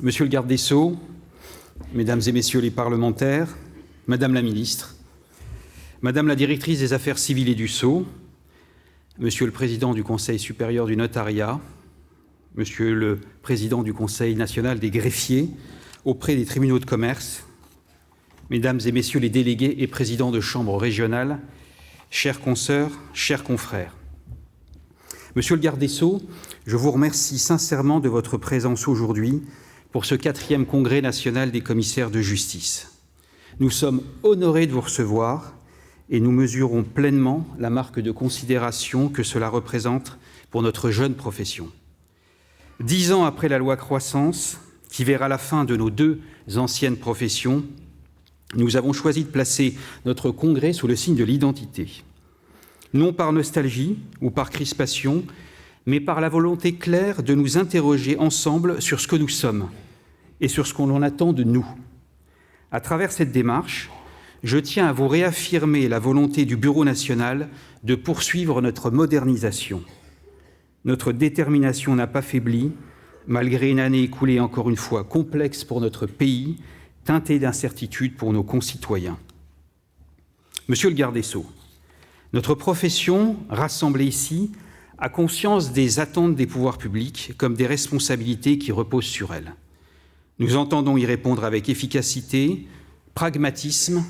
Monsieur le garde des Sceaux, Mesdames et Messieurs les parlementaires, Madame la ministre, Madame la directrice des affaires civiles et du Sceau, Monsieur le président du Conseil supérieur du notariat, Monsieur le président du Conseil national des greffiers auprès des tribunaux de commerce, Mesdames et Messieurs les délégués et présidents de chambres régionales, chères consoeurs, chers confrères. Monsieur le garde des Sceaux, je vous remercie sincèrement de votre présence aujourd'hui pour ce 4e congrès national des commissaires de justice. Nous sommes honorés de vous recevoir et nous mesurons pleinement la marque de considération que cela représente pour notre jeune profession. 10 ans après la loi Croissance, qui verra la fin de nos 2 anciennes professions, nous avons choisi de placer notre congrès sous le signe de l'identité. Non par nostalgie ou par crispation, mais par la volonté claire de nous interroger ensemble sur ce que nous sommes et sur ce qu'on en attend de nous. À travers cette démarche, je tiens à vous réaffirmer la volonté du Bureau national de poursuivre notre modernisation. Notre détermination n'a pas faibli, malgré une année écoulée encore une fois complexe pour notre pays, teintée d'incertitudes pour nos concitoyens. Monsieur le garde des Sceaux, notre profession, rassemblée ici, a conscience des attentes des pouvoirs publics comme des responsabilités qui reposent sur elle. Nous entendons y répondre avec efficacité, pragmatisme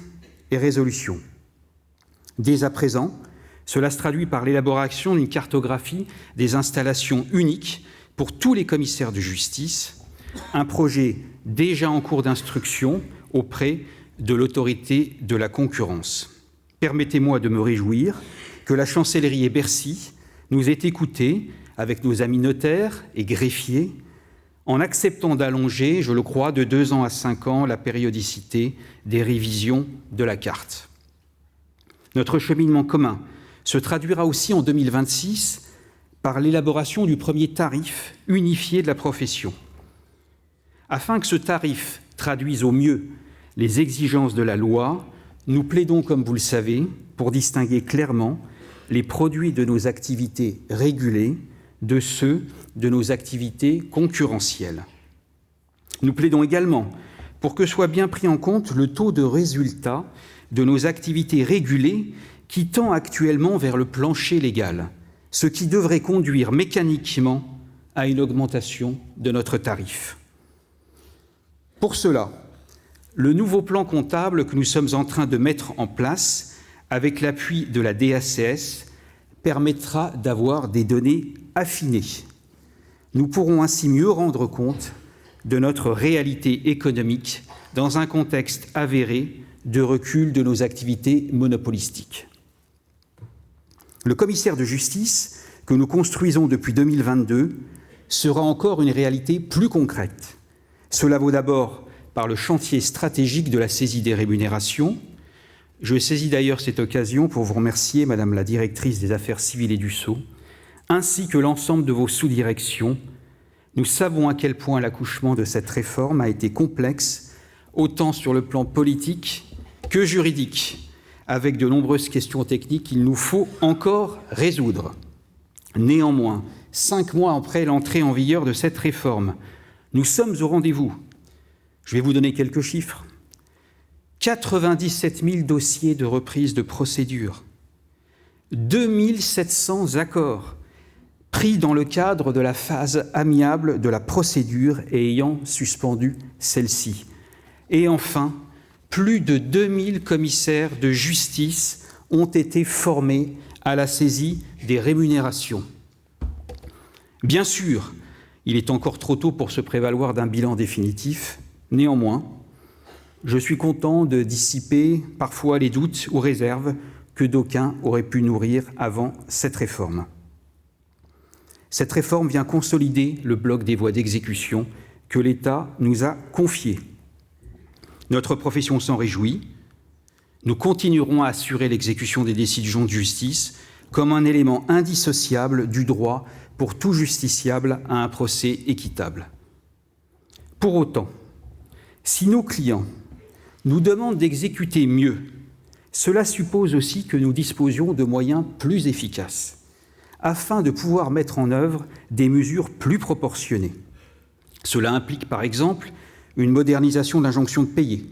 et résolution. Dès à présent, cela se traduit par l'élaboration d'une cartographie des installations uniques pour tous les commissaires de justice, un projet déjà en cours d'instruction auprès de l'autorité de la concurrence. Permettez-moi de me réjouir que la Chancellerie et Bercy nous aient écoutés avec nos amis notaires et greffiers en acceptant d'allonger, je le crois, de 2 ans à 5 ans la périodicité des révisions de la carte. Notre cheminement commun se traduira aussi en 2026 par l'élaboration du premier tarif unifié de la profession. Afin que ce tarif traduise au mieux les exigences de la loi, nous plaidons, comme vous le savez, pour distinguer clairement les produits de nos activités régulées de ceux de nos activités concurrentielles. Nous plaidons également pour que soit bien pris en compte le taux de résultat de nos activités régulées qui tend actuellement vers le plancher légal, ce qui devrait conduire mécaniquement à une augmentation de notre tarif. Pour cela, le nouveau plan comptable que nous sommes en train de mettre en place avec l'appui de la DACS permettra d'avoir des données affinées. Nous pourrons ainsi mieux rendre compte de notre réalité économique dans un contexte avéré de recul de nos activités monopolistiques. Le commissaire de justice que nous construisons depuis 2022 sera encore une réalité plus concrète. Cela vaut d'abord par le chantier stratégique de la saisie des rémunérations. Je saisis d'ailleurs cette occasion pour vous remercier, Madame la directrice des affaires civiles et du Sceau, ainsi que l'ensemble de vos sous-directions. Nous savons à quel point l'accouchement de cette réforme a été complexe, autant sur le plan politique que juridique, avec de nombreuses questions techniques qu'il nous faut encore résoudre. Néanmoins, 5 mois après l'entrée en vigueur de cette réforme, nous sommes au rendez-vous. Je vais vous donner quelques chiffres. 97 000 dossiers de reprise de procédure, 2 700 accords pris dans le cadre de la phase amiable de la procédure et ayant suspendu celle-ci. Et enfin, plus de 2000 commissaires de justice ont été formés à la saisie des rémunérations. Bien sûr, il est encore trop tôt pour se prévaloir d'un bilan définitif. Néanmoins, je suis content de dissiper parfois les doutes ou réserves que d'aucuns auraient pu nourrir avant cette réforme. Cette réforme vient consolider le bloc des voies d'exécution que l'État nous a confié. Notre profession s'en réjouit. Nous continuerons à assurer l'exécution des décisions de justice comme un élément indissociable du droit pour tout justiciable à un procès équitable. Pour autant, si nos clients nous demandent d'exécuter mieux, cela suppose aussi que nous disposions de moyens plus efficaces, afin de pouvoir mettre en œuvre des mesures plus proportionnées. Cela implique par exemple une modernisation de l'injonction de payer,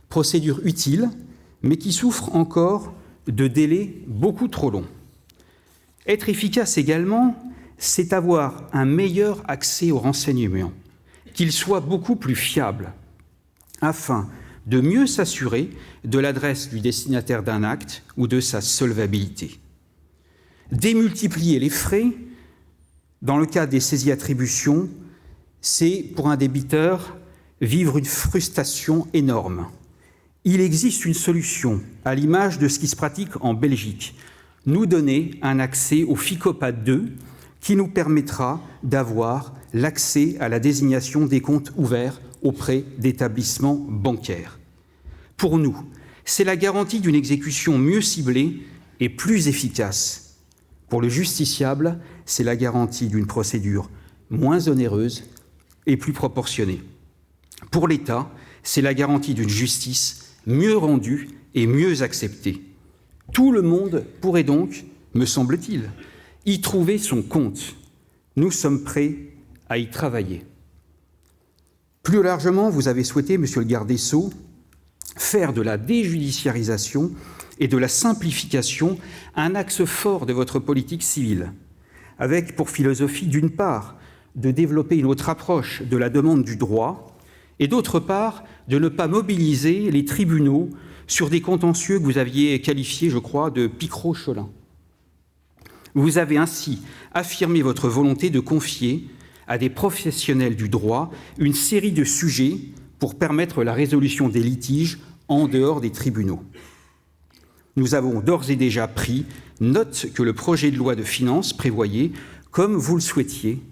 procédure utile, mais qui souffre encore de délais beaucoup trop longs. Être efficace également, c'est avoir un meilleur accès aux renseignements, qu'il soit beaucoup plus fiable, afin de mieux s'assurer de l'adresse du destinataire d'un acte ou de sa solvabilité. Démultiplier les frais, dans le cas des saisies-attributions, c'est pour un débiteur vivre une frustration énorme. Il existe une solution, à l'image de ce qui se pratique en Belgique, nous donner un accès au FICOPA 2 qui nous permettra d'avoir l'accès à la désignation des comptes ouverts auprès d'établissements bancaires. Pour nous, c'est la garantie d'une exécution mieux ciblée et plus efficace. Pour le justiciable, c'est la garantie d'une procédure moins onéreuse et plus proportionnée. Pour l'État, c'est la garantie d'une justice mieux rendue et mieux acceptée. Tout le monde pourrait donc, me semble-t-il, y trouver son compte. Nous sommes prêts à y travailler. Plus largement, vous avez souhaité, Monsieur le garde des Sceaux, faire de la déjudiciarisation et de la simplification un axe fort de votre politique civile, avec pour philosophie, d'une part, de développer une autre approche de la demande du droit, et d'autre part, de ne pas mobiliser les tribunaux sur des contentieux que vous aviez qualifiés, je crois, de picro-cholins. Vous avez ainsi affirmé votre volonté de confier à des professionnels du droit une série de sujets pour permettre la résolution des litiges en dehors des tribunaux. Nous avons d'ores et déjà pris note que le projet de loi de finances prévoyait, comme vous le souhaitiez,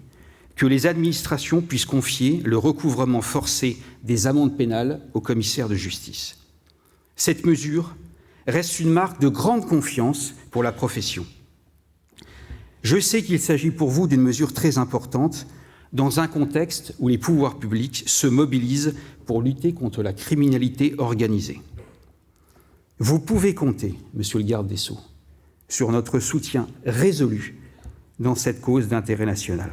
que les administrations puissent confier le recouvrement forcé des amendes pénales aux commissaires de justice. Cette mesure reste une marque de grande confiance pour la profession. Je sais qu'il s'agit pour vous d'une mesure très importante dans un contexte où les pouvoirs publics se mobilisent pour lutter contre la criminalité organisée. Vous pouvez compter, Monsieur le garde des Sceaux, sur notre soutien résolu dans cette cause d'intérêt national.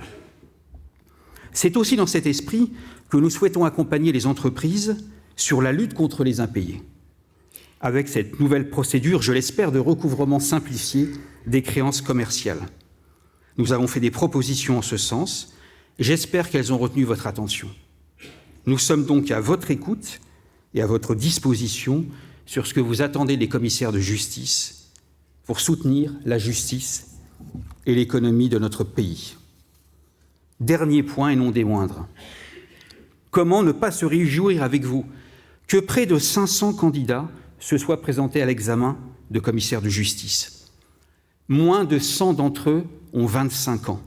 C'est aussi dans cet esprit que nous souhaitons accompagner les entreprises sur la lutte contre les impayés. Avec cette nouvelle procédure, je l'espère, de recouvrement simplifié des créances commerciales. Nous avons fait des propositions en ce sens. J'espère qu'elles ont retenu votre attention. Nous sommes donc à votre écoute et à votre disposition sur ce que vous attendez des commissaires de justice pour soutenir la justice et l'économie de notre pays. Dernier point et non des moindres. Comment ne pas se réjouir avec vous que près de 500 candidats se soient présentés à l'examen de commissaire de justice? Moins de 100 d'entre eux ont 25 ans.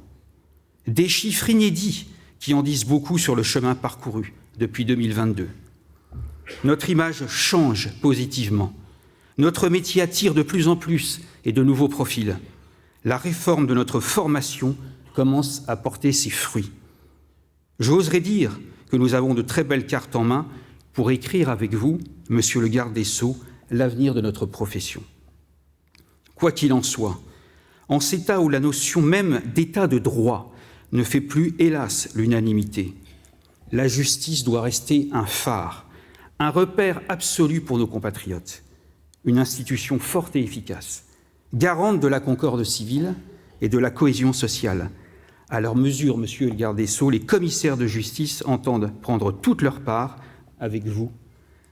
Des chiffres inédits qui en disent beaucoup sur le chemin parcouru depuis 2022. Notre image change positivement. Notre métier attire de plus en plus et de nouveaux profils. La réforme de notre formation commence à porter ses fruits. J'oserais dire que nous avons de très belles cartes en main pour écrire avec vous, Monsieur le garde des Sceaux, l'avenir de notre profession. Quoi qu'il en soit, en ces temps où la notion même d'état de droit ne fait plus, hélas, l'unanimité, la justice doit rester un phare, un repère absolu pour nos compatriotes, une institution forte et efficace, garante de la concorde civile et de la cohésion sociale. À leur mesure, Monsieur le garde des Sceaux, les commissaires de justice entendent prendre toute leur part, avec vous,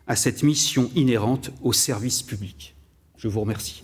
à cette mission inhérente au service public. Je vous remercie.